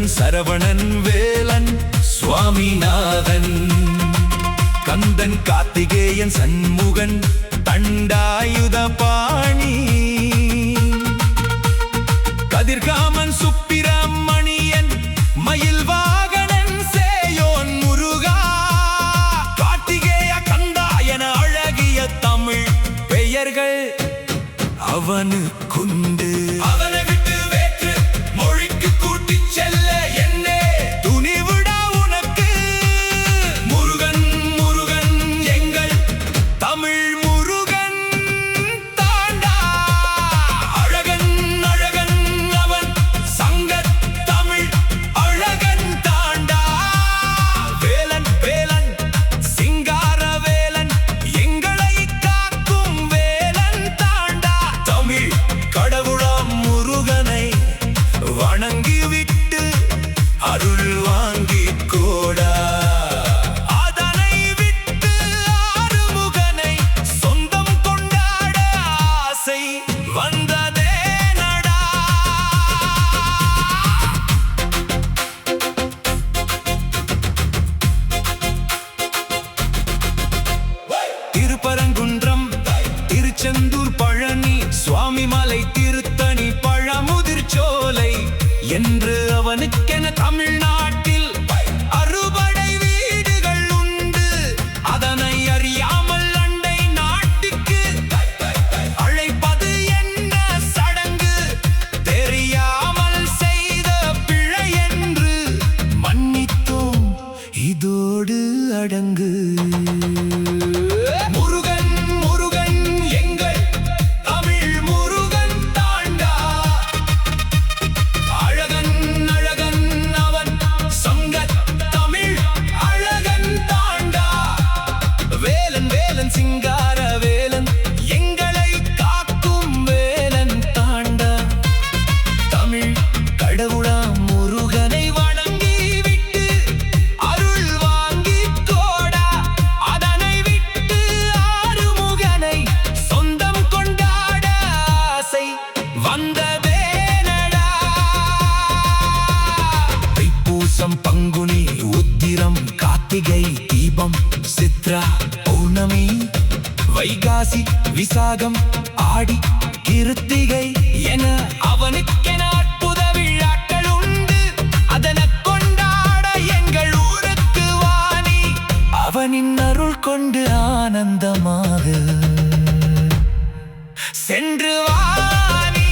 முருகன் சரவணன் வேலன் சுவாமிநாதன் கந்தன் கார்த்திகேயன் சண்முகன் தண்டாயுத பாணி கதிர்காமன் சுப்பிரமணியன் மயில் வாகனன் சேயோன் முருகா கார்த்திகேய கந்தா என அழகிய தமிழ் பெயர்கள் அவனுக்குண்டு. அவனை விட்டு வேற்று மொழிக்கு கூட்டிச் செல்ல என்னே துணிவிடா உனக்கு. முருகன் முருகன் எங்கள் தமிழ் முருகன் தாண்டா. அழகன் அழகன் அவன் சங்கத் தமிழ் அழகன் தாண்டா. வேலன் வேலன் சிங்கார வேலன் எங்களை காக்கும் வேலன் தாண்டா. தமிழ் கடவுளாம் முருகனை வணங்கிவிட்டு அருள் வாங்கி கோடா. அதனை விட்டு ஆறுமுகனை சொந்தம் கொண்டாட ஆசை வந்ததே நடா. திருப்பரங்குன்றம் திருச்செந்தூர் பழனி சுவாமிமலை திருத்தணி பழமுதிர் சோலை என்று அவனுக்கென தமிழ்நாட்டில் அறுபடை வீடுகள் உண்டு. அதனை அறியாமல் அண்டை நாட்டுக்கு அழைப்பது என்ன சடங்கு. தெரியாமல் செய்த பிழை என்று மன்னித்தோம் இதோடு அடங்கு. முருகன் முருகன் எங்கள் தமிழ் முருகன் தாண்டா. அழகன் அழகன் அவன் சங்கத் தமிழ் அழகன் தாண்டா. வேலன் வேலன் சிங்கார வேலன் எங்களை காக்கும் வேலன் தாண்டா. தமிழ் கடவுளாம் முருகனை வணங்கி விட்டு அருள் வாங்கி கோடா. அதனை விட்டு ஆறுமுகனை சொந்தம் கொண்டாட ஆசை வந்ததே நடா. தைப்பூசம் பங்குனி உத்திரம் கார்த்திகை தீபம் சித்ரா பௌர்ணமி வைகாசி விசாகம் ஆடி கிருத்திகை என அவனுக்கென அற்புத விழாக்கள் உண்டு. அதனை கொண்டாட எங்கள் ஊருக்கு வாணி. அவனின் அருள் கொண்டு ஆனந்தமாக சென்று வாணி.